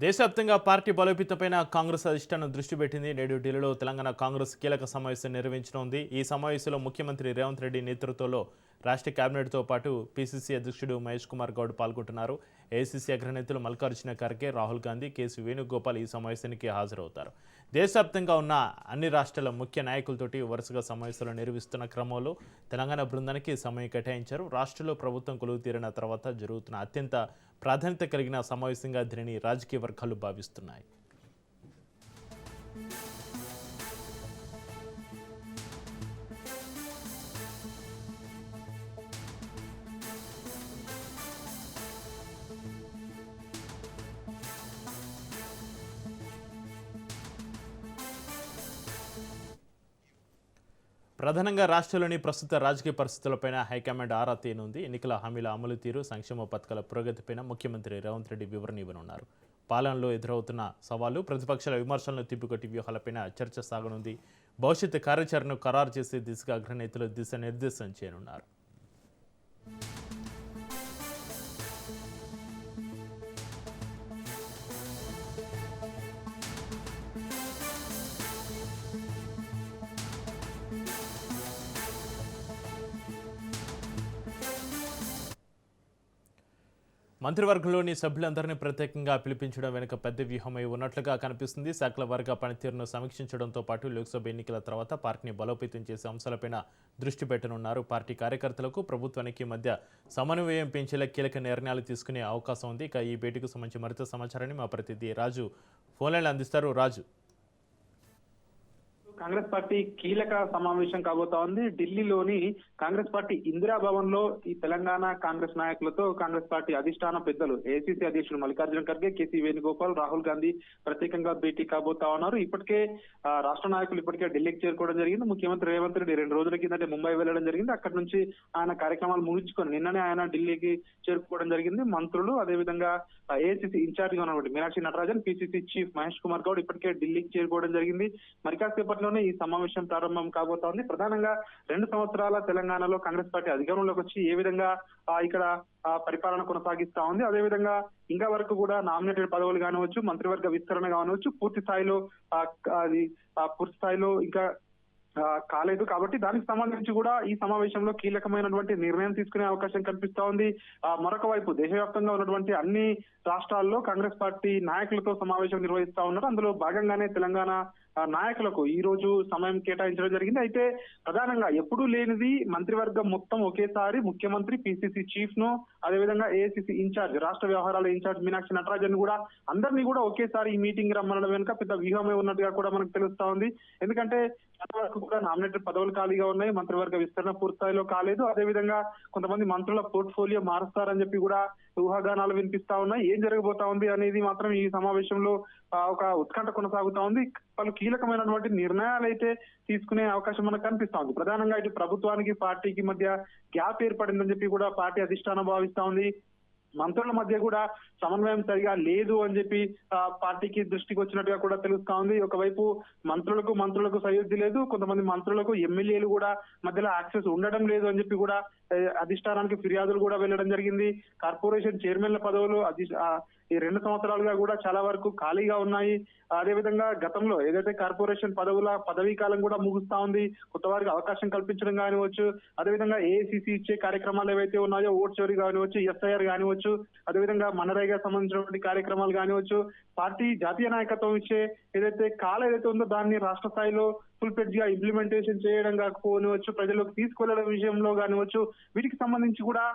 దేశవ్యాప్తంగా పార్టీ బలోపేతంపైన కాంగ్రెస్ అధిష్టానం దృష్టి పెట్టింది. నేడు ఢిల్లీలో తెలంగాణ కాంగ్రెస్ కీలక సమావేశం నిర్వహించనుంది. ఈ సమావేశంలో ముఖ్యమంత్రి రేవంత్ రెడ్డి నేతృత్వంలో రాష్ట్ర కేబినెట్తో పాటు పీసీసీ అధ్యక్షుడు మహేష్ కుమార్ గౌడ్ పాల్గొంటున్నారు. ఏఐసీసీ అగ్రనేతలు మల్లికార్జున ఖర్గే, రాహుల్ గాంధీ, కేసీ వేణుగోపాల్ ఈ సమావేశానికి హాజరవుతారు. దేశవ్యాప్తంగా ఉన్న అన్ని రాష్ట్రాల ముఖ్య నాయకులతోటి వరుసగా సమావేశాలు నిర్వహిస్తున్న క్రమంలో తెలంగాణ బృందానికి సమయం కేటాయించారు. రాష్ట్రంలో ప్రభుత్వం కొలువు తీరిన తర్వాత జరుగుతున్న అత్యంత ప్రాధాన్యత కలిగిన సమావేశంగా దీనిని రాజకీయ వర్గాలు భావిస్తున్నాయి. ప్రధానంగా రాష్ట్రంలోని ప్రస్తుత రాజకీయ పరిస్థితులపైన హైకమాండ్ ఆరా తీయనుంది. ఎన్నికల హామీల అమలు తీరు, సంక్షేమ పథకాల పురోగతిపైన ముఖ్యమంత్రి రేవంత్ రెడ్డి వివరణ ఇవ్వనున్నారు. పాలనలో ఎదురవుతున్న సవాళ్లు, ప్రతిపక్షాల విమర్శలను తిప్పికొట్టి వ్యూహాలపైన చర్చ సాగనుంది. భవిష్యత్తు కార్యాచరణను ఖరారు చేసే దిశగా అగ్రనేతలు దిశానిర్దేశం చేయనున్నారు. మంత్రివర్గంలోని సభ్యులందరినీ ప్రత్యేకంగా పిలిపించడం వెనుక పెద్ద వ్యూహమై ఉన్నట్లుగా కనిపిస్తుంది. శాఖల వర్గ పనితీరును సమీక్షించడంతో పాటు లోక్సభ ఎన్నికల తర్వాత పార్టీని బలోపేతం చేసే అంశాలపైన దృష్టి పెట్టనున్నారు. పార్టీ కార్యకర్తలకు ప్రభుత్వానికి మధ్య సమన్వయం పెంచేలా కీలక నిర్ణయాలు తీసుకునే అవకాశం ఉంది. ఇక ఈ భేటీకి సంబంధించి మరింత సమాచారాన్ని మా ప్రతినిధి రాజు ఫోన్లైన్లో అందిస్తారు. రాజు, కాంగ్రెస్ పార్టీ కీలక సమావేశం కాబోతా ఉంది. ఢిల్లీలోని కాంగ్రెస్ పార్టీ ఇందిరా భవన్ లో ఈ తెలంగాణ కాంగ్రెస్ నాయకులతో కాంగ్రెస్ పార్టీ అధిష్టాన పెద్దలు ఏఐసీసీ అధ్యక్షుడు మల్లికార్జున ఖర్గే, కేసీ వేణుగోపాల్, రాహుల్ గాంధీ ప్రత్యేకంగా భేటీ కాబోతా ఉన్నారు. ఇప్పటికే రాష్ట్ర నాయకులు ఇప్పటికే ఢిల్లీకి చేరుకోవడం జరిగింది. ముఖ్యమంత్రి రేవంత్ రెడ్డి 2 రోజుల కిందటే ముంబై వెళ్లడం జరిగింది. అక్కడి నుంచి ఆయన కార్యక్రమాలు ముగించుకొని నిన్ననే ఆయన ఢిల్లీకి చేరుకోవడం జరిగింది. మంత్రులు, అదేవిధంగా ఏఐసీసీ ఇన్ఛార్జ్ గా ఉన్నటువంటి మీనాక్షి నటరాజన్, పీసీసీ చీఫ్ మహేష్ కుమార్ గౌడ్ ఇప్పటికే ఢిల్లీకి చేరుకోవడం జరిగింది. మరి కాసేపట్లో ఈ సమావేశం ప్రారంభం కాబోతోంది. ప్రధానంగా 2 సంవత్సరాల తెలంగాణలో కాంగ్రెస్ పార్టీ అధికారంలోకి వచ్చి ఏ విధంగా ఇక్కడ పరిపాలన కొనసాగిస్తా ఉంది, అదేవిధంగా ఇంకా వరకు కూడా నామినేటెడ్ పదవులు కానివచ్చు, మంత్రివర్గ విస్తరణ కానివచ్చు పూర్తి స్థాయిలో ఇంకా కాలేదు. కాబట్టి దానికి సంబంధించి కూడా ఈ సమావేశంలో కీలకమైనటువంటి నిర్ణయం తీసుకునే అవకాశం కనిపిస్తా ఉంది. మరొక వైపు దేశవ్యాప్తంగా ఉన్నటువంటి అన్ని రాష్ట్రాల్లో కాంగ్రెస్ పార్టీ నాయకులతో సమావేశం నిర్వహిస్తా ఉన్నారు. అందులో భాగంగానే తెలంగాణ నాయకులకు ఈ రోజు సమయం కేటాయించడం జరిగింది. అయితే ప్రధానంగా ఎప్పుడూ లేనిది మంత్రివర్గం మొత్తం ఒకేసారి ముఖ్యమంత్రి, పీసీసీ చీఫ్ ను, అదేవిధంగా ఏఐసీసీ ఇన్ఛార్జ్, రాష్ట్ర వ్యవహారాల ఇన్ఛార్జ్ మీనాక్షి నటరాజన్ కూడా అందరినీ కూడా ఒకేసారి ఈ మీటింగ్ రమ్మనడం వెనుక పెద్ద వ్యూహమే ఉన్నట్టుగా కూడా మనకు తెలుస్తా ఉంది. ఎందుకంటే వరకు కూడా నామినేటెడ్ పదవులు ఖాళీగా ఉన్నాయి, మంత్రివర్గ విస్తరణ పూర్తిస్థాయిలో కాలేదు. అదేవిధంగా కొంతమంది మంత్రుల పోర్ట్ఫోలియో మారుస్తారని చెప్పి కూడా ఊహాగానాలు వినిపిస్తా ఉన్నాయి. ఏం జరగబోతా ఉంది అనేది మాత్రం ఈ సమావేశంలో ఒక ఉత్కంఠ కొనసాగుతా ఉంది. పలు కీలకమైనటువంటి నిర్ణయాలు అయితే తీసుకునే అవకాశం మనకు కనిపిస్తా ఉంది. ప్రధానంగా ఇటు ప్రభుత్వానికి పార్టీకి మధ్య గ్యాప్ ఏర్పడిందని చెప్పి కూడా పార్టీ అధిష్టానం భావిస్తా ఉంది. మంత్రుల మధ్య కూడా సమన్వయం సరిగా లేదు అని చెప్పి పార్టీకి దృష్టికి వచ్చినట్టుగా కూడా తెలుస్తా ఉంది. ఒకవైపు మంత్రులకు సయోధ్య లేదు, కొంతమంది మంత్రులకు ఎమ్మెల్యేలు కూడా మధ్యలో యాక్సెస్ ఉండడం లేదు అని చెప్పి కూడా అధిష్టానానికి ఫిర్యాదులు కూడా వెళ్ళడం జరిగింది. కార్పొరేషన్ చైర్మన్ల పదవులు ఈ 2 సంవత్సరాలుగా కూడా చాలా వరకు ఖాళీగా ఉన్నాయి. అదేవిధంగా గతంలో ఏదైతే కార్పొరేషన్ పదవీ కాలం కూడా ముగుస్తా ఉంది, కొత్త వారికి అవకాశం కల్పించడం కానివచ్చు, అదేవిధంగా ఏఐసీసీ ఇచ్చే కార్యక్రమాలు ఏవైతే ఉన్నాయో ఓట్ చోరీ కానివచ్చు, ఎస్ఐఆర్ కానివచ్చు, అదేవిధంగా మనరేగా సంబంధించినటువంటి కార్యక్రమాలు కానివచ్చు, పార్టీ జాతీయ నాయకత్వం ఇచ్చే ఏదైతే ఉందో దాన్ని రాష్ట్ర స్థాయిలో ఫుల్ ఫ్లెడ్జ్ గా ఇంప్లిమెంటేషన్ చేయడం కాకపోవచ్చు, ప్రజలకు తీసుకెళ్లడం విషయంలో కానివచ్చు, వీటికి సంబంధించి కూడా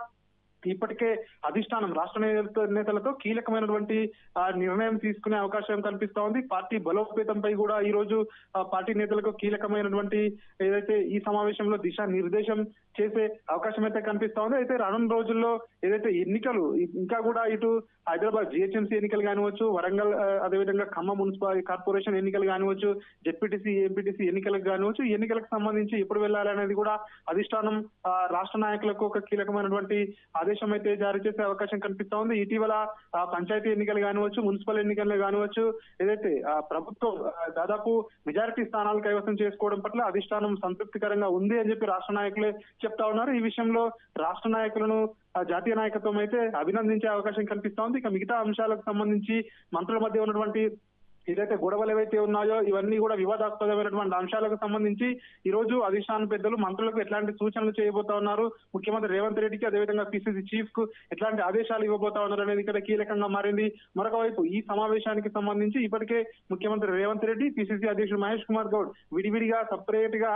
ఇప్పటికే అధిష్టానం రాష్ట్ర నేతలతో కీలకమైనటువంటి నిర్ణయం తీసుకునే అవకాశం కనిపిస్తా ఉంది. పార్టీ బలోపేతంపై కూడా ఈ రోజు పార్టీ నేతలకు కీలకమైనటువంటి ఏదైతే ఈ సమావేశంలో దిశానిర్దేశం చేసే అవకాశం అయితే కనిపిస్తా ఉంది. అయితే రానున్న రోజుల్లో ఏదైతే ఎన్నికలు ఇంకా కూడా ఇటు హైదరాబాద్ జిహెచ్ఎంసీ ఎన్నికలు కానివచ్చు, వరంగల్ అదేవిధంగా ఖమ్మం మున్సిపల్ కార్పొరేషన్ ఎన్నికలు కానివచ్చు, జెడ్పీటీసీ ఎంపీటీసీ ఎన్నికలకు కానివచ్చు, ఈ ఎన్నికలకు సంబంధించి ఎప్పుడు వెళ్ళాలనేది కూడా అధిష్టానం రాష్ట్ర నాయకులకు ఒక కీలకమైనటువంటి ఆదేశం అయితే జారీ చేసే అవకాశం కనిపిస్తా ఉంది. ఇటీవల పంచాయతీ ఎన్నికలు కానివచ్చు, మున్సిపల్ ఎన్నికలు కానివచ్చు, ఏదైతే ప్రభుత్వం దాదాపు మెజారిటీ స్థానాలు కైవసం చేసుకోవడం పట్ల అధిష్టానం సంతృప్తికరంగా ఉంది అని చెప్పి రాష్ట్ర నాయకులే చెప్తా ఉన్నారు. ఈ విషయంలో రాష్ట్ర నాయకులను జాతీయ నాయకత్వం అయితే అభినందించే అవకాశం కనిపిస్తా ఉంది. ఇక మిగతా అంశాలకు సంబంధించి మంత్రుల మధ్య ఉన్నటువంటి ఏదైతే గొడవలు ఏవైతే ఉన్నాయో ఇవన్నీ కూడా వివాదాస్పదమైనటువంటి అంశాలకు సంబంధించి ఈ రోజు అధిష్టాన పెద్దలు మంత్రులకు ఎట్లాంటి సూచనలు చేయబోతా ఉన్నారు, ముఖ్యమంత్రి రేవంత్ రెడ్డికి అదేవిధంగా పిసిసి చీఫ్ కు ఎట్లాంటి ఆదేశాలు ఇవ్వబోతా ఉన్నారు అనేది ఇక్కడ కీలకంగా మారింది. మరొక వైపు ఈ సమావేశానికి సంబంధించి ఇప్పటికే ముఖ్యమంత్రి రేవంత్ రెడ్డి, పిసిసి అధ్యక్షుడు మహేష్ కుమార్ గౌడ్ విడివిడిగా సపరేట్ గా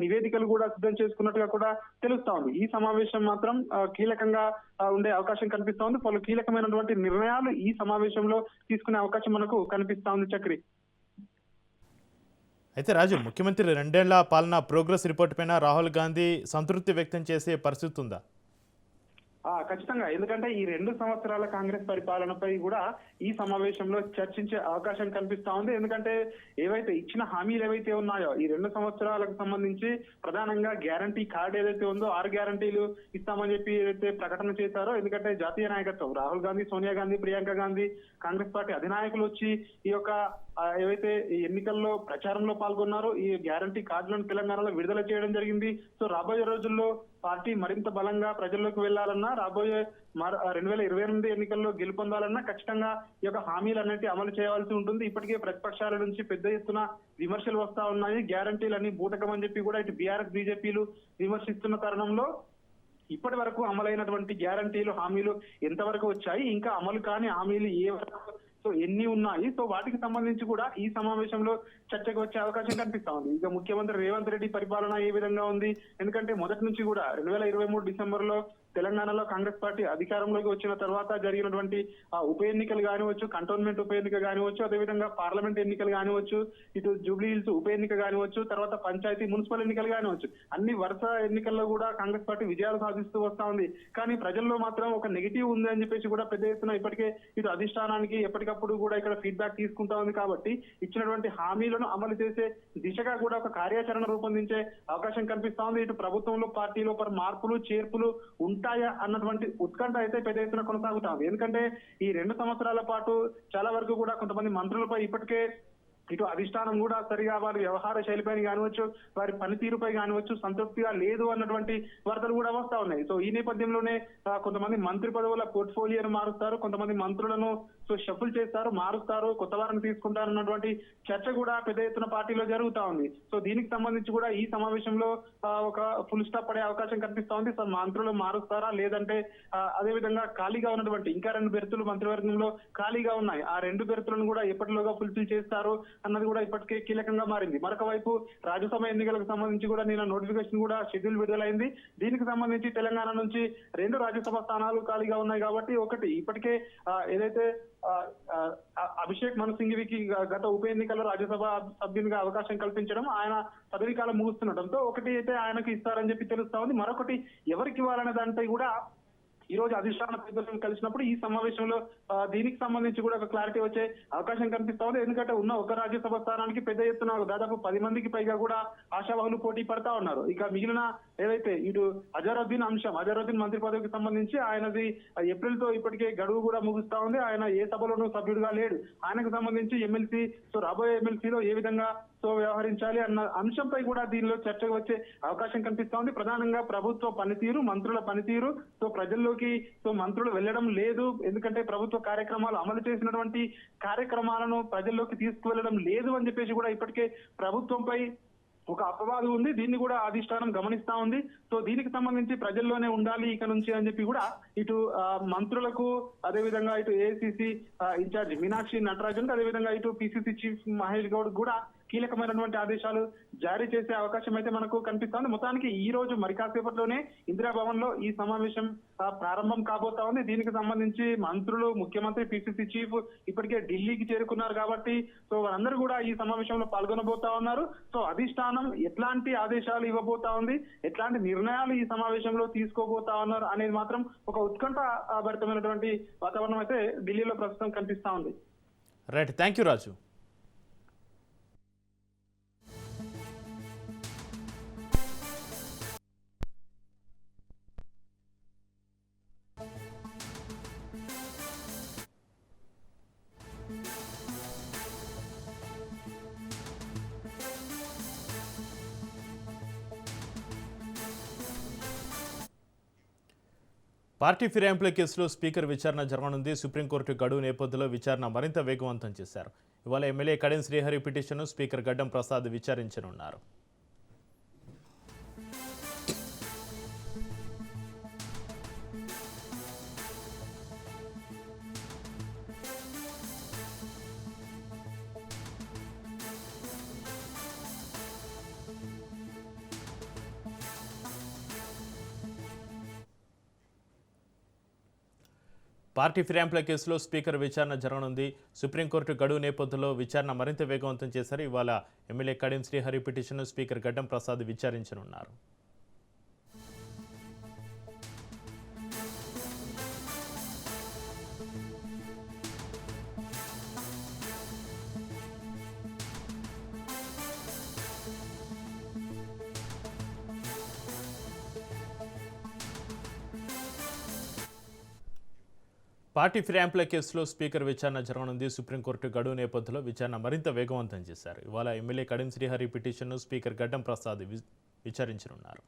నివేదికలు కూడా సిద్ధం చేసుకున్నట్టుగా కూడా తెలుస్తా ఉంది. ఈ సమావేశం మాత్రం కీలకంగా ఉండే అవకాశం కనిపిస్తా ఉంది. పలు కీలకమైనటువంటి నిర్ణయాలు ఈ సమావేశంలో తీసుకునే అవకాశం మనకు కనిపిస్తా ఉంది. చక్రి, అయితే రాజు, ముఖ్యమంత్రి 2 ఏళ్ల పాలన ప్రోగ్రెస్ రిపోర్ట్ పైన రాహుల్ గాంధీ సంతృప్తి వ్యక్తం చేసే పరిస్థితి ఉందా? ఖచ్చితంగా, ఎందుకంటే ఈ 2 సంవత్సరాల కాంగ్రెస్ పరిపాలనపై కూడా ఈ సమావేశంలో చర్చించే అవకాశం కనిపిస్తా ఉంది. ఎందుకంటే ఏవైతే ఇచ్చిన హామీలు ఏవైతే ఉన్నాయో ఈ 2 సంవత్సరాలకు సంబంధించి ప్రధానంగా గ్యారంటీ కార్డు ఏదైతే ఉందో 6 గ్యారంటీలు ఇస్తామని చెప్పి ఏదైతే ప్రకటన చేశారో, ఎందుకంటే జాతీయ నాయకత్వం రాహుల్ గాంధీ, సోనియా గాంధీ, ప్రియాంక గాంధీ, కాంగ్రెస్ పార్టీ అధినాయకులు వచ్చి ఈ యొక్క ఏవైతే ఈ ఎన్నికల్లో ప్రచారంలో పాల్గొన్నారో ఈ గ్యారంటీ కార్డులను తెలంగాణలో విడుదల చేయడం జరిగింది. సో రాబోయే రోజుల్లో పార్టీ మరింత బలంగా ప్రజల్లోకి వెళ్లాలన్నా, రాబోయే 2028 ఎన్నికల్లో గెలుపొందాలన్నా ఖచ్చితంగా ఈ యొక్క హామీలన్నిటి అమలు చేయవలసి ఉంటుంది. ఇప్పటికే ప్రతిపక్షాల నుంచి పెద్ద ఎత్తున విమర్శలు వస్తా ఉన్నాయి. గ్యారంటీలన్నీ బూటకం అని చెప్పి కూడా ఇటు బీఆర్ఎస్, బీజేపీలు విమర్శిస్తున్న తరుణంలో ఇప్పటి వరకు అమలైనటువంటి గ్యారంటీలు, హామీలు ఎంతవరకు వచ్చాయి, ఇంకా అమలు కాని హామీలు ఏ వరకు ఎన్ని ఉన్నాయి, సో వాటికి సంబంధించి కూడా ఈ సమావేశంలో చర్చకు వచ్చే అవకాశం కనిపిస్తా ఉంది. ఇక ముఖ్యమంత్రి రేవంత్ రెడ్డి పరిపాలన ఏ విధంగా ఉంది, ఎందుకంటే మొదటి నుంచి కూడా 2023 డిసెంబర్లో తెలంగాణలో కాంగ్రెస్ పార్టీ అధికారంలోకి వచ్చిన తర్వాత జరిగినటువంటి ఉప ఎన్నికలు కానివచ్చు, కంటోన్మెంట్ ఉప ఎన్నిక కానివచ్చు, అదేవిధంగా పార్లమెంట్ ఎన్నికలు కానివచ్చు, ఇటు జూబ్లీ హిల్స్ ఉప ఎన్నిక కానివచ్చు, తర్వాత పంచాయతీ, మున్సిపల్ ఎన్నికలు కానివచ్చు, అన్ని వరుస ఎన్నికల్లో కూడా కాంగ్రెస్ పార్టీ విజయాలు సాధిస్తూ వస్తా ఉంది. కానీ ప్రజల్లో మాత్రం ఒక నెగిటివ్ ఉంది అని చెప్పేసి కూడా పెద్ద ఎత్తున ఇప్పటికే ఇటు అధిష్టానానికి ఎప్పటికప్పుడు కూడా ఇక్కడ ఫీడ్బ్యాక్ తీసుకుంటా ఉంది. కాబట్టి ఇచ్చినటువంటి హామీలను అమలు చేసే దిశగా కూడా ఒక కార్యాచరణ రూపొందించే అవకాశం కనిపిస్తా ఉంది. ఇటు ప్రభుత్వంలో, పార్టీలో మార్పులు, చేర్పులు ఉంటాయా అన్నటువంటి ఉత్కంఠ అయితే పెద్ద ఎత్తున కొనసాగుతా ఉంది. ఎందుకంటే ఈ 2 సంవత్సరాల పాటు చాలా వరకు కూడా కొంతమంది మంత్రులపై ఇప్పటికే ఇటు అధిష్టానం కూడా సరిగా వారి వ్యవహార శైలిపై కానివచ్చు, వారి పనితీరుపై కానివచ్చు సంతృప్తిగా లేదు అన్నటువంటి వార్తలు కూడా వస్తా ఉన్నాయి. సో ఈ నేపథ్యంలోనే కొంతమంది మంత్రి పదవుల పోర్ట్ఫోలియోను మారుస్తారు, కొంతమంది మంత్రులను షఫుల్ చేస్తారు, మారుస్తారు, కొత్త వారిని తీసుకుంటారు అన్నటువంటి చర్చ కూడా పెద్ద ఎత్తున పార్టీలో జరుగుతా ఉంది. సో దీనికి సంబంధించి కూడా ఈ సమావేశంలో ఒక ఫుల్ స్టాప్ పడే అవకాశం కనిపిస్తా ఉంది. సో మంత్రులు మారుస్తారా, లేదంటే అదే విధంగా ఖాళీగా ఉన్నటువంటి ఇంకా 2 బెర్తులు మంత్రివర్గంలో ఖాళీగా ఉన్నాయి, ఆ 2 బెర్తులను కూడా ఎప్పటిలోగా ఫుల్ఫిల్ చేస్తారు అన్నది కూడా ఇప్పటికే కీలకంగా మారింది. మరొక వైపు రాజ్యసభ ఎన్నికలకు సంబంధించి కూడా నిన్న నోటిఫికేషన్ కూడా షెడ్యూల్ విడుదలైంది. దీనికి సంబంధించి తెలంగాణ నుంచి 2 రాజ్యసభ స్థానాలు ఖాళీగా ఉన్నాయి. కాబట్టి ఒకటి ఇప్పటికే ఏదైతే అభిషేక్ మను సింఘవికి గత ఉప ఎన్నికల్లో రాజ్యసభ సభ్యునిగా అవకాశం కల్పించడం, ఆయన పదవీ కాలం ముగుస్తుండటంతో ఒకటి అయితే ఆయనకు ఇస్తారని చెప్పి తెలుస్తా ఉంది. మరొకటి ఎవరికి ఇవ్వాలనే దానిపై కూడా ఈ రోజు అధిష్టాన పెద్దలను కలిసినప్పుడు ఈ సమావేశంలో దీనికి సంబంధించి కూడా ఒక క్లారిటీ వచ్చే అవకాశం కనిపిస్తా ఉంది. ఎందుకంటే ఉన్న ఒక రాజ్యసభ స్థానానికి పెద్ద ఎత్తున దాదాపు 10 మందికి పైగా కూడా ఆశావాహులు పోటీ పడతా ఉన్నారు. ఇక మిగిలిన ఏదైతే ఇటు అజరుద్దీన్ అంశం, అజరుద్దీన్ మంత్రి పదవికి సంబంధించి ఆయనది ఏప్రిల్ తో ఇప్పటికే గడువు కూడా ముగుస్తా ఉంది. ఆయన ఏ సభలోనూ సభ్యుడిగా లేడు. ఆయనకు సంబంధించి ఎమ్మెల్సీ, సో రాబోయే ఎమ్మెల్సీలో ఏ విధంగా వ్యవహరించాలి అన్న అంశంపై కూడా దీనిలో చర్చకు వచ్చే అవకాశం కనిపిస్తా ఉంది. ప్రధానంగా ప్రభుత్వ పనితీరు, మంత్రుల పనితీరు, సో ప్రజల్లోకి మంత్రులు వెళ్లడం లేదు, ఎందుకంటే ప్రభుత్వ కార్యక్రమాలు అమలు చేసినటువంటి కార్యక్రమాలను ప్రజల్లోకి తీసుకువెళ్లడం లేదు అని చెప్పేసి కూడా ఇప్పటికే ప్రభుత్వంపై ఒక అపవాదం ఉంది. దీన్ని కూడా అధిష్టానం గమనిస్తా ఉంది. సో దీనికి సంబంధించి ప్రజల్లోనే ఉండాలి ఇక నుంచి అని చెప్పి కూడా ఇటు మంత్రులకు, అదేవిధంగా ఇటు ఏఐసిసి ఇన్ఛార్జ్ మీనాక్షి నటరాజన్, అదేవిధంగా ఇటు పిసిసి చీఫ్ మహేష్ గౌడ్ కూడా కీలకమైనటువంటి ఆదేశాలు జారీ చేసే అవకాశం అయితే మనకు కనిపిస్తోంది. మొత్తానికి ఈ రోజు మరి కాసేపట్లోనే ఇందిరాభవన్ లో ఈ సమావేశం ప్రారంభం కాబోతా ఉంది. దీనికి సంబంధించి మంత్రులు, ముఖ్యమంత్రి, పిసిసి చీఫ్ ఇప్పటికే ఢిల్లీకి చేరుకున్నారు. కాబట్టి సో వారందరూ కూడా ఈ సమావేశంలో పాల్గొనబోతా ఉన్నారు. సో అధిష్టానం ఎట్లాంటి ఆదేశాలు ఇవ్వబోతా ఉంది, ఎట్లాంటి నిర్ణయాలు ఈ సమావేశంలో తీసుకోబోతా ఉన్నారు అనేది మాత్రం ఒక ఉత్కంఠ భరితమైనటువంటి వాతావరణం అయితే ఢిల్లీలో ప్రస్తుతం కనిపిస్తా ఉంది. Right, thank you Raju. Party ఫిరాయింపుల కేసులో స్పీకర్ విచారణ జరగనుంది. సుప్రీంకోర్టు గడువు నేపథ్యంలో విచారణ మరింత వేగవంతం చేశారు. ఇవాళ ఎమ్మెల్యే కడియం శ్రీహరి పిటిషన్ను స్పీకర్ గడ్డం ప్రసాద్ విచారించనున్నారు. పార్టీ ఫిరాయింపుల కేసులో స్పీకర్ విచారణ జరగనుంది. సుప్రీంకోర్టు గడువు నేపథ్యంలో విచారణ మరింత వేగవంతం చేశారు. ఇవాళ ఎమ్మెల్యే కడియం శ్రీహరి పిటిషన్ను స్పీకర్ గడ్డం ప్రసాద్ విచారించనున్నారు. పార్టీ ఫిరాయింపుల కేసులో స్పీకర్ విచారణ జరగనుంది. సుప్రీంకోర్టు గడువు నేపథ్యంలో విచారణ మరింత వేగవంతం చేశారు. ఇవాళ ఎమ్మెల్యే కడియం శ్రీహరి పిటిషన్ను స్పీకర్ గడ్డం ప్రసాద్ విచారించనున్నారు.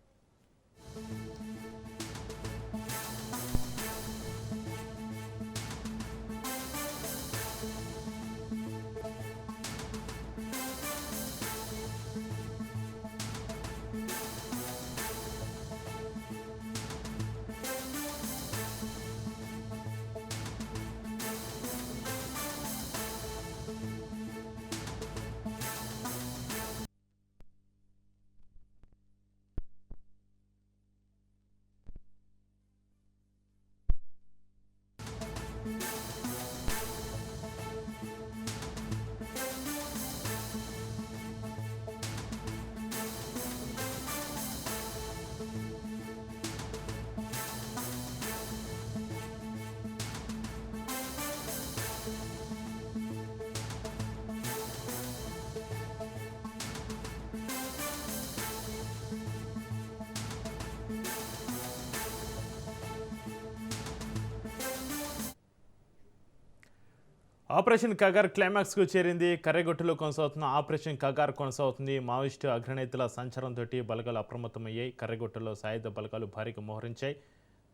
ఆపరేషన్ కగార్ క్లైమాక్స్కు చేరింది. కర్రెగొట్టులో కొనసాగుతున్న ఆపరేషన్ కగార్ కొనసాగుతుంది. మావోయిస్టు అగ్రనేతల సంచారంతో బలగాలు అప్రమత్తమయ్యాయి. కర్రెగొట్టులో సాయుధ బలగాలు భారీగా మోహరించాయి.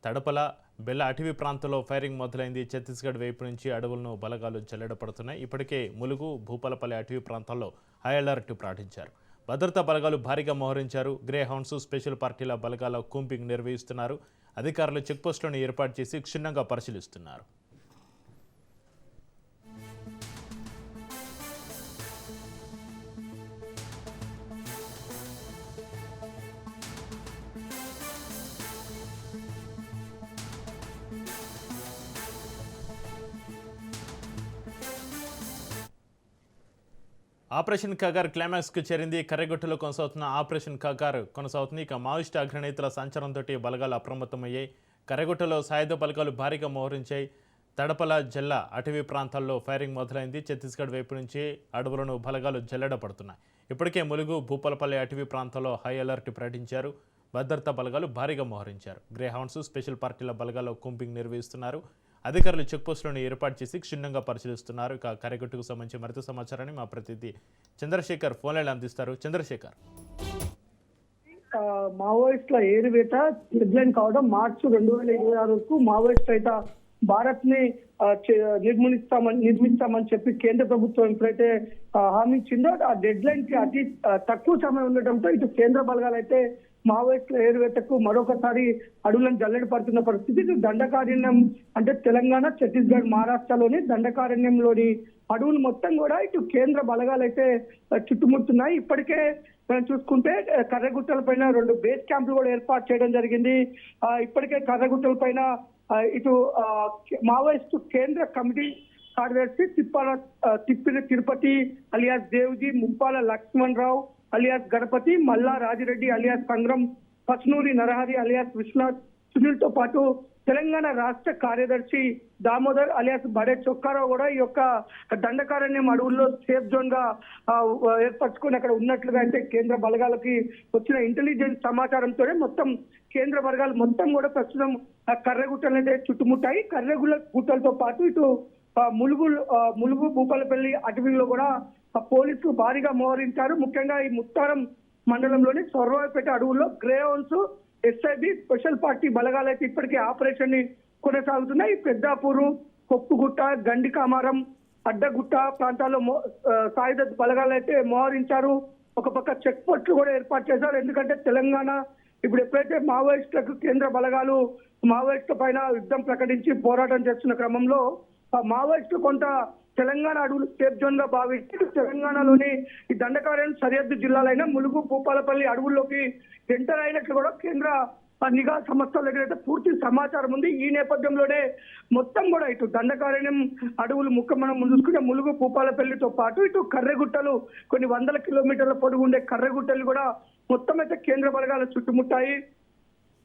తడపల బెల్ల అటవీ ప్రాంతంలో ఫైరింగ్ మొదలైంది. ఛత్తీస్గఢ్ వైపు నుంచి అడవులను బలగాలు జల్లెడపడుతున్నాయి. ఇప్పటికే ములుగు, భూపాలపల్లి అటవీ ప్రాంతాల్లో హై అలర్ట్ ప్రకటించారు. భద్రతా బలగాలు భారీగా మోహరించారు. గ్రే హౌండ్స్, స్పెషల్ పార్టీల బలగాల కూంపింగ్ నిర్వహిస్తున్నారు. అధికారులు చెక్పోస్టులను ఏర్పాటు చేసి క్షుణ్ణంగా పరిశీలిస్తున్నారు. ఆపరేషన్ కగార్ క్లైమాక్స్కు చేరింది. కర్రెగొట్టులో కొనసాగుతున్న ఆపరేషన్ కగార్ కొనసాగుతుంది. ఇక మావోయిస్టు అగ్రనేతల సంచారంతో బలగాలు అప్రమత్తమయ్యాయి. కర్రెగొట్టులో సాయుధ బలగాలు భారీగా మోహరించాయి. తడపల జిల్లా అటవీ ప్రాంతాల్లో ఫైరింగ్ మొదలైంది. ఛత్తీస్గఢ్ వైపు నుంచి అడవులను బలగాలు జల్లెడపడుతున్నాయి. ఇప్పటికే ములుగు, భూపాలపల్లి అటవీ ప్రాంతాల్లో హై అలర్ట్ ప్రకటించారు. భద్రతా బలగాలు భారీగా మోహరించారు. గ్రే హౌండ్స్, స్పెషల్ పార్టీల బలగాలు కూంపింగ్ నిర్వహిస్తున్నారు. అధికారులు చెక్పోస్టులను ఏర్పాటు చేసి క్షుణ్ణంగా పరిశీలిస్తున్నారు. ఇక కర్రెగొట్టుకు సంబంధించి మరింత సమాచారాన్ని మా ప్రతినిధి చంద్రశేఖర్ ఫోన్ లైన్ అందిస్తారు. చంద్రశేఖర్, మావోయిస్టుల ఏరువేత డెడ్లైన్ కావడం మార్చి 2026 మావోయిస్ట్ రహిత భారత్ ని నిర్మిస్తామని చెప్పి కేంద్ర ప్రభుత్వం ఎప్పుడైతే హామీ ఇచ్చిందో ఆ డెడ్ లైన్ కి అతి తక్కువ సమయం ఉండటంతో ఇటు కేంద్ర బలగాలు అయితే మావోయిస్టుల ఏరువేతకు మరొకసారి అడవులను జల్లెడ పడుతున్న పరిస్థితి. ఇటు దండకారణ్యం అంటే తెలంగాణ, ఛత్తీస్గఢ్, మహారాష్ట్రలోని దండకారణ్యంలోని అడవులు మొత్తం కూడా ఇటు కేంద్ర బలగాలు అయితే చుట్టుముడుతున్నాయి. ఇప్పటికే మనం చూసుకుంటే కర్రెగుట్టల పైన 2 బేస్ క్యాంపులు కూడా ఏర్పాటు చేయడం జరిగింది. ఇప్పటికే కర్రెగుట్టల పైన ఇటు మావోయిస్టు కేంద్ర కమిటీ కార్యదర్శి తిప్పిన తిరుపతి అలియాస్ దేవ్జీ, ముప్పాల లక్ష్మణ్ రావు అలియాస్ గణపతి, మల్లా రాజిరెడ్డి అలియాస్ సంగ్రం, పస్నూరి నరహరి అలియాస్ విశ్వనాథ్, సునీల్ తో పాటు తెలంగాణ రాష్ట్ర కార్యదర్శి దామోదర్ అలియాస్ బడే చొక్కారావు కూడా ఈ యొక్క దండకారణ్యం అడవుల్లో సేఫ్ జోన్ గా ఏర్పరచుకొని అక్కడ ఉన్నట్లుగా అయితే కేంద్ర బలగాలకి వచ్చిన ఇంటెలిజెన్స్ సమాచారంతోనే మొత్తం కేంద్ర బలగాలు మొత్తం కూడా ప్రస్తుతం కర్రెగుట్టలు అయితే చుట్టుముట్టాయి. కర్రెగుట్టలతో పాటు ఇటు ములుగు భూపాలపల్లి అటవీలో కూడా పోలీసులు భారీగా మోహరించారు. ముఖ్యంగా ఈ ముత్తారం మండలంలోని సొర్రావుపేట అడవుల్లో grey hounds, SIB special party బలగాలు అయితే ఇప్పటికే ఆపరేషన్ ని కొనసాగుతున్నాయి. పెద్దాపూరు, కొప్పుగుట్ట, గండికామారం, అడ్డగుట్ట ప్రాంతాల్లో సాయుధ బలగాలు అయితే మోహరించారు. ఒక పక్క చెక్ పోస్టులు కూడా ఏర్పాటు చేశారు. ఎందుకంటే తెలంగాణ ఇప్పుడు ఎప్పుడైతే మావోయిస్టులకు కేంద్ర బలగాలు మావోయిస్టుల పైన యుద్ధం ప్రకటించి పోరాటం చేస్తున్న క్రమంలో ఆ మావోయిస్టులు కొంత తెలంగాణ అడవులు సేఫ్ జోన్ గా భావించి తెలంగాణలోని ఈ దండకారణ్యం సరిహద్దు జిల్లాలైన ములుగు, భూపాలపల్లి అడవుల్లోకి ఎంటర్ అయినట్లు కూడా కేంద్ర నిఘా సంస్థల దగ్గర అయితే పూర్తి సమాచారం ఉంది. ఈ నేపథ్యంలోనే మొత్తం కూడా ఇటు దండకారణ్యం అడవులు మనం చూసుకుంటే ములుగు, భూపాలపల్లితో పాటు ఇటు కర్రెగుట్టలు కొన్ని వందల కిలోమీటర్ల పొడుగు ఉండే కర్రెగుట్టలు కూడా మొత్తం అయితే కేంద్ర బలగాలు చుట్టుముట్టాయి.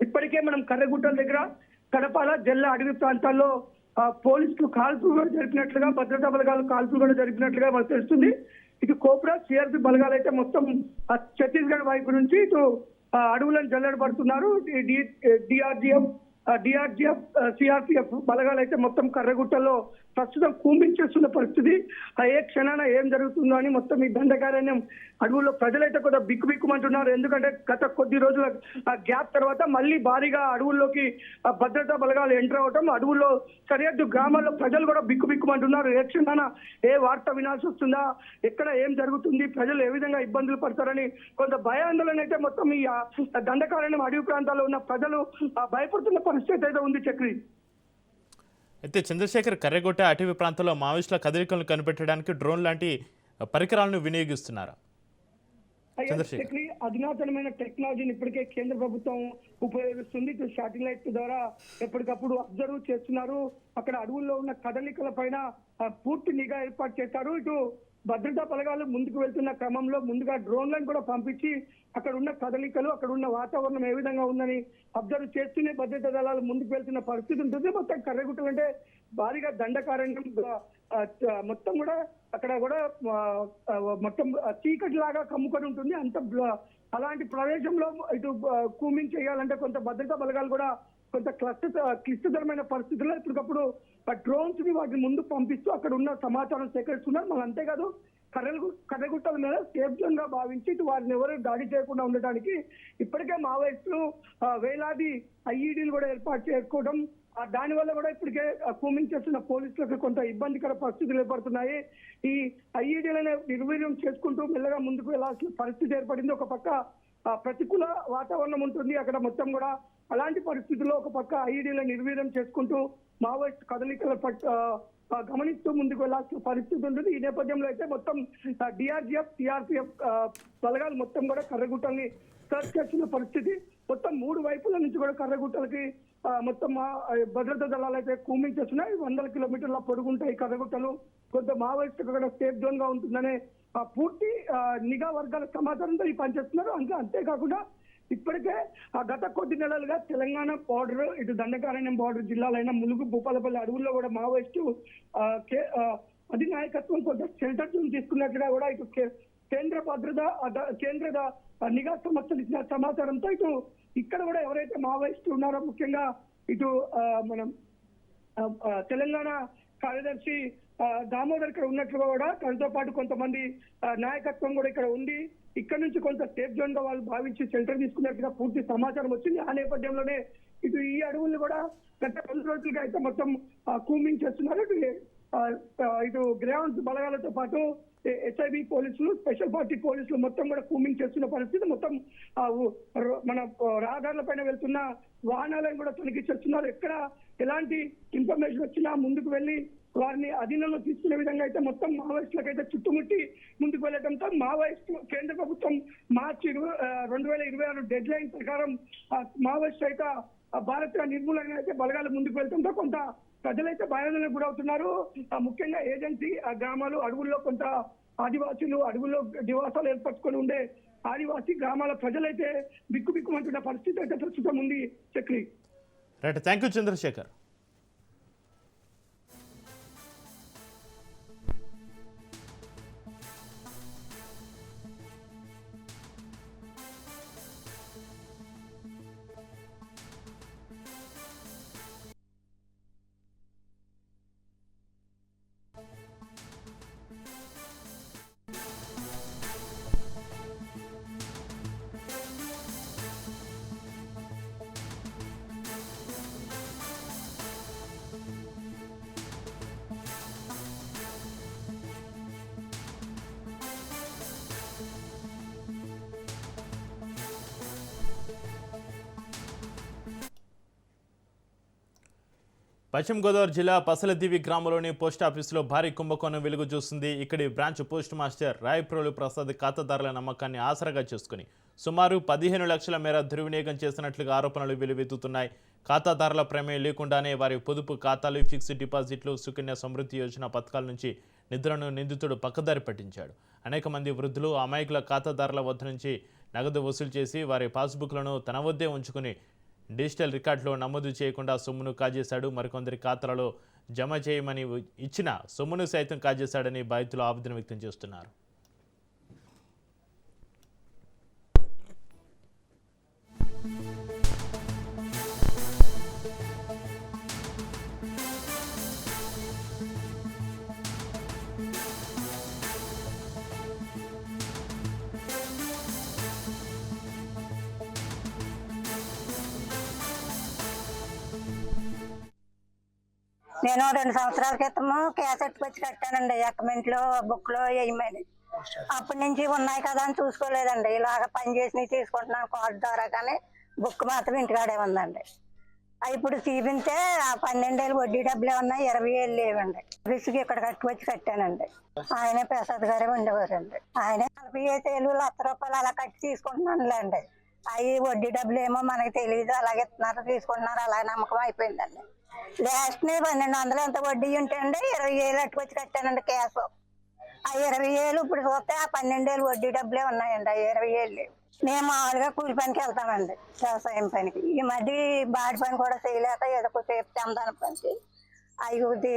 ఇప్పటికే మనం కర్రెగుట్టల దగ్గర కడపాల జల్ల అడవి ప్రాంతాల్లో పోలీసులు కాల్పులు కూడా జరిపినట్లుగా, భద్రతా బలగాలు కాల్పులు కూడా జరిపినట్లుగా మనకు తెలుస్తుంది. ఇటు కోబ్రా, సిఆర్పి బలగాలు అయితే మొత్తం ఛత్తీస్గఢ్ వైపు నుంచి ఇటు అడవులను జల్లెడబడుతున్నారు. డిఆర్జిఎఫ్, సిఆర్పిఎఫ్ బలగాలు అయితే మొత్తం కర్రగుట్టల్లో ప్రస్తుతం కూంబించేస్తున్న పరిస్థితి. ఏ క్షణాన ఏం జరుగుతుందో అని మొత్తం ఈ దండకారణ్యం అడవుల్లో ప్రజలైతే కొద్దిగా బిక్కుబిక్కుమంటున్నారు. ఎందుకంటే గత కొద్ది రోజుల గ్యాప్ తర్వాత మళ్ళీ భారీగా అడవుల్లోకి భద్రతా బలగాలు ఎంటర్ అవటం, అడవుల్లో సరిహద్దు గ్రామాల్లో ప్రజలు కూడా బిక్కుబిక్కుమంటున్నారు. ఏ క్షణాన ఏ వార్త వినాల్సి వస్తుందా, ఎక్కడ ఏం జరుగుతుంది, ప్రజలు ఏ విధంగా ఇబ్బందులు పడతారని కొంత భయాందోళన అయితే మొత్తం ఈ దండకారణ్యం అడవి ప్రాంతాల్లో ఉన్న ప్రజలు భయపడుతున్న పరిస్థితి అయితే ఉంది. చక్రి అయితే చంద్రశేఖర్, కర్రెగొట్ట అటవీ ప్రాంతంలో మావోయిస్టుల కదలికలను కనిపెట్టడానికి డ్రోన్ లాంటి పరికరాలను వినియోగిస్తున్నారా? అధునాతనమైన టెక్నాలజీని ఇప్పటికే కేంద్ర ప్రభుత్వం ఉపయోగిస్తుంది. ఇటు శాటిలైట్ ద్వారా ఎప్పటికప్పుడు అబ్జర్వ్ చేస్తున్నారు. అక్కడ అడవుల్లో ఉన్న కదలికల పైన పూర్తి నిఘా ఏర్పాటు చేశారు. ఇటు భద్రతా బలగాలు ముందుకు వెళ్తున్న క్రమంలో ముందుగా డ్రోన్లను కూడా పంపించి అక్కడ ఉన్న కదలికలు, అక్కడ ఉన్న వాతావరణం ఏ విధంగా ఉందని అబ్జర్వ్ చేస్తూనే భద్రతా దళాలు ముందుకు వెళ్తున్న పరిస్థితి ఉంటుంది. మొత్తం కర్రెగుట్టలు అంటే భారీగా దండకారణ్యం మొత్తం కూడా అక్కడ కూడా మొత్తం చీకటి లాగా కమ్ముకొని ఉంటుంది. అంత అలాంటి ప్రదేశంలో ఇటు కూమింగ్ చేయాలంటే కొంత భద్రతా బలగాలు కూడా కొంత క్లిష్టతరమైన పరిస్థితుల్లో ఇప్పటికప్పుడు డ్రోన్స్ ని వాటిని ముందు పంపిస్తూ అక్కడ ఉన్న సమాచారం సేకరిస్తున్నారు. మళ్ళీ అంతేకాదు కర్రెగుట్టల మీద సేఫ్ జోన్ గా భావించి ఇటు వారిని ఎవరు దాడి చేయకుండా ఉండటానికి ఇప్పటికే మావోయిస్టులు వేలాది ఐఈడీలు కూడా ఏర్పాటు చేసుకోవడం, దాని వల్ల కూడా ఇప్పటికే కూమింగ్ చేస్తున్న పోలీసులకు కొంత ఇబ్బందికర పరిస్థితులు ఏర్పడుతున్నాయి. ఈ ఐఈడీలను నిర్వీర్యం చేసుకుంటూ మెల్లగా ముందుకు వెళ్లాల్సిన పరిస్థితి ఏర్పడింది. ఒక పక్క ప్రతికూల వాతావరణం ఉంటుంది అక్కడ మొత్తం కూడా. అలాంటి పరిస్థితుల్లో ఒక పక్క ఐఈడీలను నిర్వీర్యం చేసుకుంటూ మావోయిస్ట్ కదలికల గమనిస్తూ ముందుకు వెళ్లాల్సిన పరిస్థితి ఉంటుంది. ఈ నేపథ్యంలో అయితే మొత్తం డిఆర్జిఎఫ్, సిఆర్పిఎఫ్ బలగాలు మొత్తం కూడా కర్రగుట్టల్ని సర్చ్ చేస్తున్న పరిస్థితి. మొత్తం 3 వైపుల నుంచి కూడా కర్రగుట్టలకి మొత్తం భద్రతా దళాలు అయితే కూమింగ్ చేస్తున్నాయి. 100 కిలోమీటర్ల పొడుగుంటాయి కర్రగుట్టలు. కొంత మావోయిస్ట్ కూడా సేఫ్ జోన్ గా ఉంటుందనే పూర్తి నిఘా వర్గాల సమాచారంతో ఈ పనిచేస్తున్నారు. అంతేకాకుండా ఇప్పటికే గత కొద్ది నెలలుగా తెలంగాణ బార్డర్, ఇటు దండకారణ్యం బార్డర్ జిల్లాలైన ములుగు, భూపాలపల్లి అడవుల్లో కూడా మావోయిస్టు అధినాయకత్వం కొంత షెల్టర్ తీసుకున్నట్లుగా కూడా ఇటు కేంద్ర నిఘా సంస్థలు ఇచ్చిన సమాచారంతో ఇటు ఇక్కడ కూడా ఎవరైతే మావోయిస్టులు ఉన్నారో ముఖ్యంగా ఇటు మనం తెలంగాణ కార్యదర్శి దామోదర్ ఇక్కడ ఉన్నట్లుగా కూడా తనతో పాటు కొంతమంది నాయకత్వం కూడా ఇక్కడ ఉంది. ఇక్కడ నుంచి కొంత సేఫ్ జోన్ గా వాళ్ళు భావించి షెల్టర్ తీసుకున్నట్టుగా పూర్తి సమాచారం వచ్చింది. ఆ నేపథ్యంలోనే ఇటు ఈ అడవుల్ని కూడా గత 2 రోజులుగా అయితే మొత్తం కూమింగ్ చేస్తున్నారు. ఇటు గ్రౌండ్స్ బలగాలతో పాటు ఎస్ఐబి పోలీసులు, స్పెషల్ పార్టీ పోలీసులు మొత్తం కూడా కూమింగ్ చేస్తున్న పరిస్థితి. మొత్తం మన రహదారుల పైన వెళ్తున్న వాహనాలను కూడా తనిఖీ చేస్తున్నారు. ఎక్కడ ఎలాంటి ఇన్ఫర్మేషన్ వచ్చినా ముందుకు వెళ్లి వారిని అధీనంలో తీసుకునే విధంగా అయితే మొత్తం మావోయిస్టులకు అయితే చుట్టుముట్టి ముందుకు వెళ్ళడంతో మావోయిస్టు కేంద్ర ప్రభుత్వం మార్చి 2026 డెడ్ లైన్ ప్రకారం మావోయిస్టు అయితే భారత నిర్మూలన అయితే బలగాలు ముందుకు వెళ్తుంటే కొంత ప్రజలైతే భయాందోళనకు గురవుతున్నారు. ముఖ్యంగా ఏజెన్సీ గ్రామాలు, అడవుల్లో కొంత ఆదివాసీలు అడవుల్లో నివాసాలు ఏర్పరచుకొని ఉండే ఆదివాసీ గ్రామాల ప్రజలైతే బిక్కుబిక్కుమంటున్న పరిస్థితి అయితే ప్రస్తుతం ఉంది. Chakri right, thank you Chandrasekhar. పశ్చిమ గోదావరి జిల్లా పసలదివి గ్రామంలోని పోస్టాఫీసులో భారీ కుంభకోణం వెలుగు చూస్తుంది. ఇక్కడి branch post master Rayaprolu Prasad ఖాతాదారుల నమ్మకాన్ని ఆసరాగా చేసుకుని సుమారు 15 లక్షల మేర దుర్వినియోగం చేసినట్లుగా ఆరోపణలు వెలువెత్తుతున్నాయి. ఖాతాదారుల ప్రమేయం లేకుండానే వారి పొదుపు ఖాతాలు, ఫిక్స్డ్ డిపాజిట్లు, సుకన్య సమృద్ధి యోజన పథకాల నుంచి నిధులను నిందితుడు పక్కదారి పట్టించాడు. అనేక మంది వృద్ధులు, అమాయకుల ఖాతాదారుల వద్ద నుంచి నగదు వసూలు చేసి వారి పాస్బుక్లను తన వద్దే ఉంచుకుని డిజిటల్ రికార్డులో నమోదు చేయకుండా సొమ్మును కాజేశాడు. మరికొందరి ఖాతాలలో జమ చేయమని ఇచ్చిన సొమ్మును సైతం కాజేశాడని బాధితులు ఆవేదన వ్యక్తం చేస్తున్నారు. నేను 2 సంవత్సరాల క్రితము క్యాసెట్ వచ్చి కట్టానండి. అకౌంట్లో బుక్లో వేయమని. అప్పటి నుంచి ఉన్నాయి కదా అని చూసుకోలేదండి. ఇలాగ పని చేసి తీసుకుంటున్నాను కార్డు ద్వారా, కానీ బుక్ మాత్రం ఇంటికాడే ఉందండి. ఇప్పుడు చూపించే ఆ 12 ఏళ్ళు వడ్డీ డబ్బులే ఉన్నాయి, 20 ఏళ్ళు లేవండి. రిస్క్ ఇక్కడ కట్టుకొచ్చి కట్టానండి. ఆయనే ప్రసాద్ గారే ఉండేవారండి. ఆయనే 45 ఏళ్ళు ₹1,00,000 అలా కట్టి తీసుకుంటున్నానులేండి. అవి వడ్డీ డబ్బులు ఏమో మనకి తెలియదు, అలాగే ఇస్తున్నారు, తీసుకుంటున్నారు, అలా నమ్మకం అయిపోయిందండి. లాస్ట్ 1200 ఎంత వడ్డీ ఉంటే అండి 20 ఏళ్ళు అట్టుకొచ్చి కట్టానండి క్యాష్. ఆ 20 ఏళ్ళు ఇప్పుడు చూస్తే ఆ 12 ఏళ్ళు వడ్డీ డబ్బులే ఉన్నాయండి. ఆ 20 ఏళ్ళు మేము మామూలుగా కూలి పనికి వెళ్తామండి, వ్యవసాయం పనికి. ఈ మధ్య బాడి పని కూడా చేయలేక ఏదో కొంచెం చందాన పనికి అవి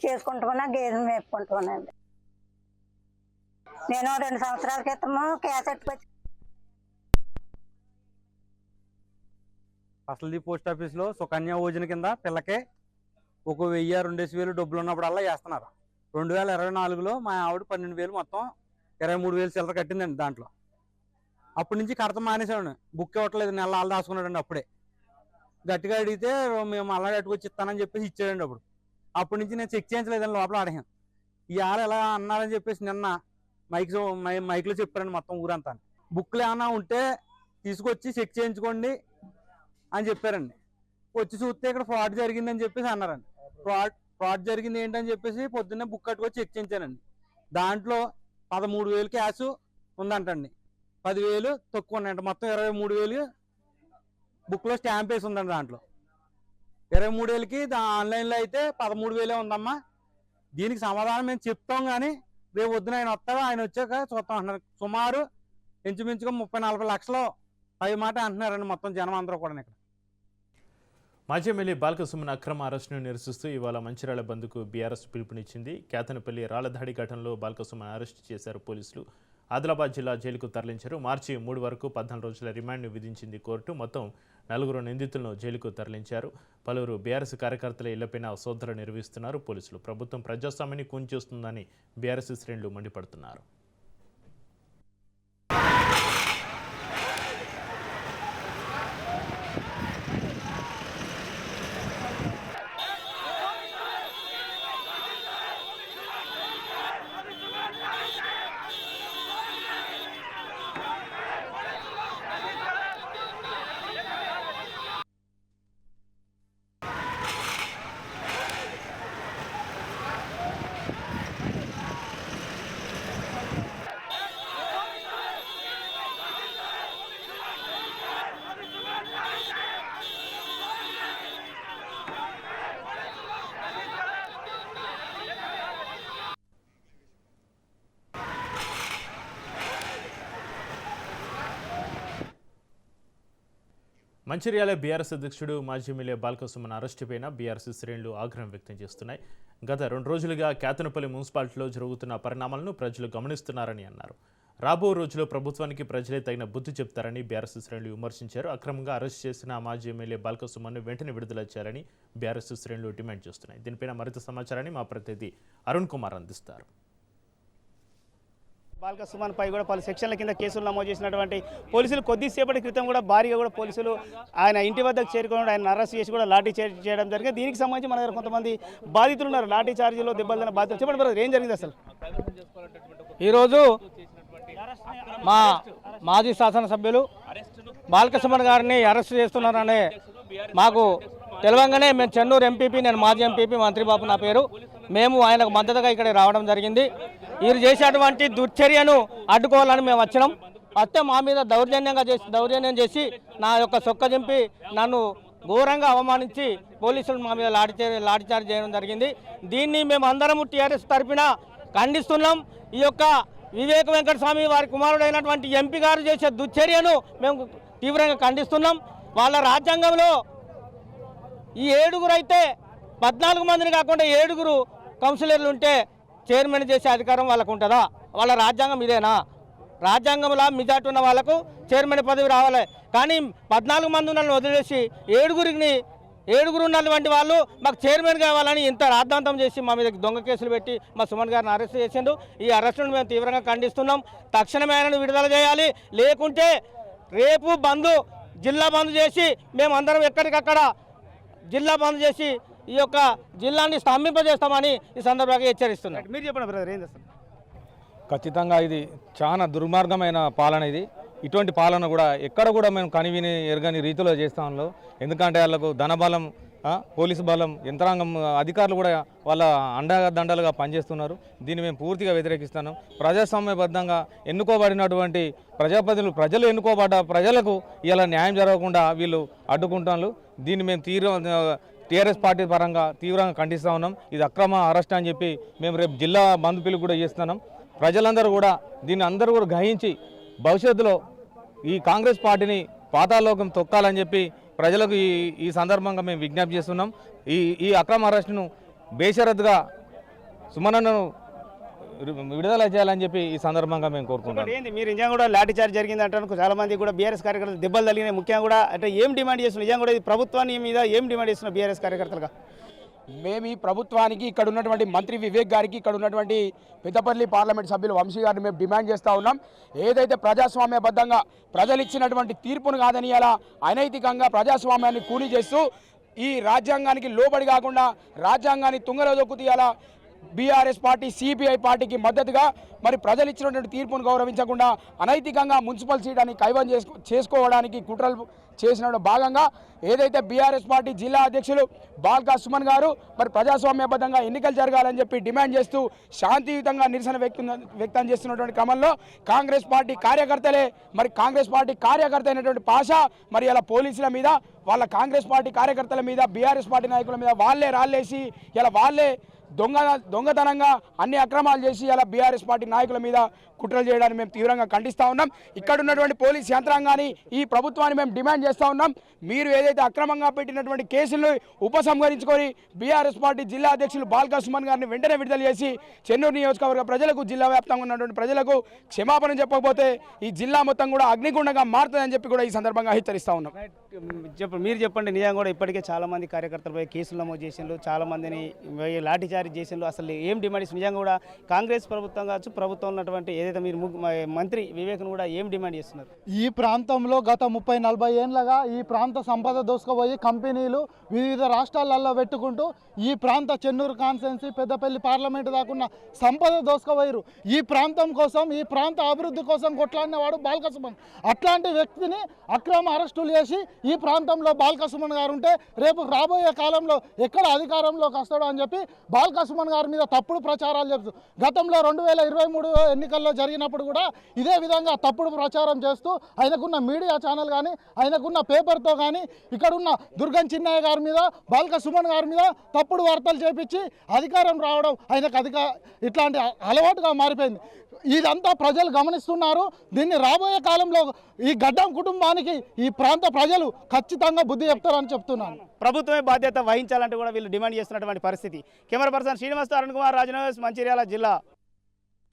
చేసుకుంటున్నా, గేదెలు మేపుకుంటున్నానండి. నేను 2 సంవత్సరాల క్రితము క్యాసెట్ వచ్చి అసలు పోస్ట్ ఆఫీస్లో సుకన్య యోజన కింద పిల్లకే 1000-2000 డబ్బులు ఉన్నప్పుడల్లా వేస్తున్నారు. 2024లో మా ఆవిడ 12,000 మొత్తం 23,000 చిల్లర కట్టిందండి. దాంట్లో అప్పటి నుంచి కడత మానేసాడు. బుక్ ఇవ్వట్లేదు, నెల దాచుకున్నాడండి. అప్పుడే గట్టిగా అడిగితే మేము అలా కట్టుకొచ్చి ఇస్తానని చెప్పేసి ఇచ్చాడండి. అప్పటి నుంచి నేను చెక్ చేయించలేదండి, లోపల అడిగాను. ఈ ఆళ్ళు ఎలా అన్నారని చెప్పేసి నిన్న మైక్లో చెప్పారండి మొత్తం ఊరంతా. బుక్లు ఏమన్నా ఉంటే తీసుకొచ్చి చెక్ చేయించుకోండి అని చెప్పారండి. వచ్చి చూస్తే ఇక్కడ ఫ్రాడ్ జరిగిందని చెప్పేసి అన్నారండి. ఫ్రాడ్ జరిగింది ఏంటని చెప్పేసి పొద్దున్నే బుక్ కట్టుకొచ్చి చెక్ చేయించానండి. దాంట్లో 13,000 క్యాష్ ఉందంటండి, 10,000 తక్కువ ఉన్నాయంట. మొత్తం 23,000 బుక్లో స్టాంప్ వేసి ఉందండి. దాంట్లో 23,000కి ఆన్లైన్లో అయితే 13,000 ఉందమ్మా. దీనికి సమాధానం మేము చెప్తాం, కానీ రేపు వద్దున ఆయన వస్తాడు, ఆయన వచ్చాక చూస్తాం అంటున్నారు. సుమారు ఇంచుమించుగా 30-40 లక్షలు పై మాట అంటున్నారండి మొత్తం జనం అందరూ కూడా. ఇక్కడ మాజీ ఎమ్మెల్యే బాల్క సుమన్ అక్రమ అరెస్టును నిరసిస్తూ ఇవాళ మంచిర్యాల బంద్కు బీఆర్ఎస్ పిలుపునిచ్చింది. కేతనపల్లి రాళ్లదాడి ఘటనలో బాల్క సుమన్ అరెస్టు చేశారు పోలీసులు. ఆదిలాబాద్ జిల్లా జైలుకు తరలించారు. మార్చి 3 వరకు 14 రోజుల రిమాండ్ను విధించింది కోర్టు. మొత్తం 4 నిందితులను జైలుకు తరలించారు. పలువురు బీఆర్ఎస్ కార్యకర్తల ఇళ్లపైన సోదరులు నిర్వహిస్తున్నారు పోలీసులు. ప్రభుత్వం ప్రజాస్వామ్యాన్ని కూల్చేస్తుందని బీఆర్ఎస్ శ్రేణులు మండిపడుతున్నారు. మంచిర్యాల బీఆర్ఎస్ అధ్యక్షుడు మాజీ ఎమ్మెల్యే బాల్క సుమన్ అరెస్టు పైన బీఆర్ఎస్ శ్రేణులు ఆగ్రహం వ్యక్తం చేస్తున్నాయి. గత 2 రోజులుగా కేతనపల్లి మున్సిపాలిటీలో జరుగుతున్న పరిణామాలను ప్రజలు గమనిస్తున్నారని అన్నారు. రాబో రోజుల్లో ప్రభుత్వానికి ప్రజలే తగిన బుద్ధి చెప్తారని బీఆర్ఎస్ శ్రేణులు విమర్శించారు. అక్రమంగా అరెస్ట్ చేసిన మాజీ ఎమ్మెల్యే బాల్క సుమన్ను వెంటనే విడుదల చేయాలని బీఆర్ఎస్ శ్రేణులు డిమాండ్ చేస్తున్నాయి. దీనిపైన మరింత సమాచారాన్ని మా ప్రతినిధి అరుణ్ కుమార్ అందిస్తారు. బాల్క సుమన్ పై కూడా పలు సెక్షన్ల కింద కేసులు నమోదు చేసినటువంటి పోలీసులు కొద్దిసేపటి క్రితం కూడా భారీగా కూడా పోలీసులు ఆయన ఇంటి వద్దకు చేరుకుని ఆయన అరెస్ట్ చేసి కూడా లాఠీ చార్జ్ చేయడం జరిగింది. దీనికి సంబంధించి మన దగ్గర కొంతమంది బాధితులు ఉన్నారు. లాఠీ చార్జీలో దెబ్బలు తిన్న బాధితులు. చెప్పండి బ్రదర్, ఏం జరిగింది అసలు? ఈరోజు మా మాజీ శాసనసభ్యులు బాల్క సుమన్ గారిని అరెస్ట్ చేస్తున్నారనే మాకు తెలవంగానే మేము చెన్నూరు ఎంపీపీ, నేను మాజీ ఎంపీపీ మంత్రిబాబు నా పేరు, మేము ఆయనకు మద్దతుగా ఇక్కడ రావడం జరిగింది. వీరు చేసేటువంటి దుశ్చర్యను అడ్డుకోవాలని మేము వచ్చినాం. వస్తే మా మీద దౌర్జన్యం చేసి నా యొక్క సొక్క దింపి నన్ను ఘోరంగా అవమానించి పోలీసులు మా మీద లాఠీచార్జ్ చేయడం జరిగింది. దీన్ని మేము అందరము టీఆర్ఎస్ తరఫున ఖండిస్తున్నాం. ఈ యొక్క వివేక వెంకటస్వామి వారి కుమారుడైనటువంటి ఎంపీ గారు చేసే దుశ్చర్యను మేము తీవ్రంగా ఖండిస్తున్నాం. వాళ్ళ రాజ్యాంగంలో ఈ 7 అయితే 14 మందిని కాకుండా 7 కౌన్సిలర్లు ఉంటే చైర్మన్ చేసే అధికారం వాళ్ళకు ఉంటుందా? వాళ్ళ రాజ్యాంగం ఇదేనా? రాజ్యాంగంలో మెజార్టీ ఉన్న వాళ్ళకు చైర్మన్ పదవి రావాలి, కానీ 14 మంది ఉన్న వదిలేసి 7 ఉన్నటువంటి వాళ్ళు మాకు చైర్మన్ కావాలని ఇంత రాద్ధాంతం చేసి మా మీద దొంగ కేసులు పెట్టి మా సుమన్ గారిని అరెస్ట్ చేసిండు. ఈ అరెస్టును మేము తీవ్రంగా ఖండిస్తున్నాం. తక్షణమే ఆయనను విడుదల చేయాలి, లేకుంటే రేపు జిల్లా బంద్ చేసి మేమందరం ఎక్కడికక్కడ జిల్లా బంద్ చేసి ఈ యొక్క జిల్లాని స్తంభింపజేస్తామని ఈ సందర్భంగా హెచ్చరిస్తున్నాం. మీరు చెప్పండి బ్రదర్, ఏం చేస్తారు? ఖచ్చితంగా ఇది చాలా దుర్మార్గమైన పాలన. ఇటువంటి పాలన కూడా ఎక్కడ కూడా మేము కనివిని ఎరగని రీతిలో చేస్తా ఉన్నాం. ఎందుకంటే వాళ్ళకు ధనబలం, పోలీసు బలం, యంత్రాంగం, అధికారులు కూడా వాళ్ళ అండదండలుగా పనిచేస్తున్నారు. దీన్ని మేము పూర్తిగా వ్యతిరేకిస్తున్నాం. ప్రజాస్వామ్యబద్ధంగా ఎన్నుకోబడినటువంటి ప్రజాప్రతినిధులు, ప్రజలు ఎన్నుకోబడ్డ ప్రజలకు ఇలా న్యాయం జరగకుండా వీళ్ళు అడ్డుకుంటున్నారు. దీన్ని మేము టీఆర్ఎస్ పార్టీ పరంగా తీవ్రంగా ఖండిస్తూ ఉన్నాం. ఇది అక్రమ అరెస్ట్ అని చెప్పి మేము రేపు జిల్లా బంద్ పిలుపు కూడా చేస్తున్నాం. ప్రజలందరూ కూడా దీన్ని అందరూ కూడా గ్రహించి భవిష్యత్తులో ఈ కాంగ్రెస్ పార్టీని పాతాళలోకం తొక్కాలని చెప్పి ప్రజలకు ఈ సందర్భంగా మేము విజ్ఞప్తి చేస్తున్నాం. ఈ అక్రమ అరెస్టును బేషరతుగా సుమనను విడుదల చేయాలని చెప్పి ఈ సందర్భంగా మేము కోరుకుంటాం. ఏంటి మీరు నిజంగా కూడా లాఠీ చార్జ్ జరిగింది అంటారు, చాలా మంది కూడా బీఆర్ఎస్ కార్యకర్తలు దెబ్బలు తగిలినాయి. ముఖ్యంగా కూడా అంటే ఏం డిమాండ్ చేస్తున్నారు? నిజంగా కూడా ఇది ప్రభుత్వాన్ని మీద ఏం డిమాండ్ చేస్తున్నారు బీఆర్ఎస్ కార్యకర్తలుగా? మేము ఈ ప్రభుత్వానికి, ఇక్కడ ఉన్నటువంటి మంత్రి వివేక్ గారికి, ఇక్కడ ఉన్నటువంటి పెద్దపల్లి పార్లమెంట్ సభ్యులు వంశీ గారిని మేము డిమాండ్ చేస్తూ ఉన్నాం. ఏదైతే ప్రజాస్వామ్యబద్ధంగా ప్రజలు ఇచ్చినటువంటి తీర్పును కాదని అలా అనైతికంగా ప్రజాస్వామ్యాన్ని కూని చేస్తూ ఈ రాజ్యాంగానికి లోబడి కాకుండా రాజ్యాంగాన్ని తుంగలో దొక్కుతూ అలా బీఆర్ఎస్ పార్టీ, సిపిఐ పార్టీకి మద్దతుగా మరి ప్రజలు ఇచ్చినటువంటి తీర్పును గౌరవించకుండా అనైతికంగా మున్సిపల్ సీటాన్ని కైవసం చేసుకోవడానికి కుట్రలు చేసిన భాగంగా ఏదైతే బీఆర్ఎస్ పార్టీ జిల్లా అధ్యక్షులు బాల్కా సుమన్ గారు మరి ప్రజాస్వామ్యబద్ధంగా ఎన్నికలు జరగాలని చెప్పి డిమాండ్ చేస్తూ శాంతియుతంగా నిరసన వ్యక్తం చేస్తున్నటువంటి క్రమంలో కాంగ్రెస్ పార్టీ కార్యకర్తలే మరి కాంగ్రెస్ పార్టీ కార్యకర్త అయినటువంటి పాషా మరి ఇలా పోలీసుల మీద, వాళ్ళ కాంగ్రెస్ పార్టీ కార్యకర్తల మీద, బీఆర్ఎస్ పార్టీ నాయకుల మీద వాళ్ళే రాళ్ళేసి ఇలా వాళ్ళే దొంగతనంగా అన్ని అక్రమాలు చేసి అలా బీఆర్ఎస్ పార్టీ నాయకుల మీద కుట్రలు చేయడాన్ని మేము తీవ్రంగా ఖండిస్తూ ఉన్నాం. ఇక్కడ ఉన్నటువంటి పోలీస్ యంత్రాంగాన్ని, ఈ ప్రభుత్వాన్ని మేము డిమాండ్ చేస్తూ ఉన్నాం. మీరు ఏదైతే అక్రమంగా పెట్టినటువంటి కేసులను ఉపసంహరించుకొని బీఆర్ఎస్ పార్టీ జిల్లా అధ్యక్షులు బాల్కా సుమన్ గారిని వెంటనే విడుదల చేసి చెన్నూరు నియోజకవర్గ ప్రజలకు, జిల్లా వ్యాప్తంగా ఉన్నటువంటి ప్రజలకు క్షమాపణ చెప్పకపోతే ఈ జిల్లా మొత్తం కూడా అగ్నిగుండంగా మారుతుందని చెప్పి కూడా ఈ సందర్భంగా హెచ్చరిస్తూ ఉన్నాం. మీరు చెప్పండి, నిజంగా కూడా ఇప్పటికే చాలా మంది కార్యకర్తలపై కేసులు నమోదు చేసిండ్రు, చాలా మందిని లాఠీచార్జ్ చేసిండ్రు. అసలు ఏం డిమాండ్ చేస్తున్నారు? నిజంగా కూడా కాంగ్రెస్ ప్రభుత్వం కావచ్చు, ప్రభుత్వం ఉన్నటువంటి ఏదైతే మీరు మంత్రి వివేక్ను కూడా ఏం డిమాండ్ చేస్తున్నారు? ఈ ప్రాంతంలో గత 30-40 ఏళ్ళగా ఈ ప్రాంత సంపద దోసుకుపోయి కంపెనీలు వివిధ రాష్ట్రాలలో పెట్టుకుంటూ ఈ ప్రాంత చెన్నూరు కాన్స్టిట్యున్సీ, పెద్దపల్లి పార్లమెంటు దాకున్న సంపద దోసుకుపోయారు. ఈ ప్రాంతం కోసం, ఈ ప్రాంత అభివృద్ధి కోసం కొట్లాడిన వాడు బాల్కా సుమన్. అట్లాంటి వ్యక్తిని అక్రమ అరెస్టులు చేసి ఈ ప్రాంతంలో బాల్కా సుమన్ గారు ఉంటే రేపు రాబోయే కాలంలో ఎక్కడ అధికారంలోకి వస్తాడో అని చెప్పి బాల్కా సుమన్ గారి మీద తప్పుడు ప్రచారాలు చెప్తూ గతంలో 2023 ఎన్నికల్లో జరిగినప్పుడు కూడా ఇదే విధంగా తప్పుడు ప్రచారం చేస్తూ ఆయనకున్న మీడియా ఛానల్ కానీ, ఆయనకున్న పేపర్తో కానీ ఇక్కడున్న దుర్గం చిన్నయ్య గారి మీద, బాల్కా సుమన్ గారి మీద తప్పుడు వార్తలు చేపించి అధికారం రావడం ఆయనకు ఇట్లాంటి అలవాటుగా మారిపోయింది. ఇదంతా ప్రజలు గమనిస్తున్నారు. దీన్ని రాబోయే కాలంలో ఈ గడ్డం కుటుంబానికి ఈ ప్రాంత ప్రజలు ఖచ్చితంగా బుద్ధి చెప్తారని చెప్తున్నాను. ప్రభుత్వమే బాధ్యత వహించాలంటే కూడా వీళ్ళు డిమాండ్ చేస్తున్నటువంటి పరిస్థితి. కెమెరా పర్సన్ శ్రీనివాస్, అరుణ్ కుమార్, రాజనగర్, మంచిర్యాల జిల్లా.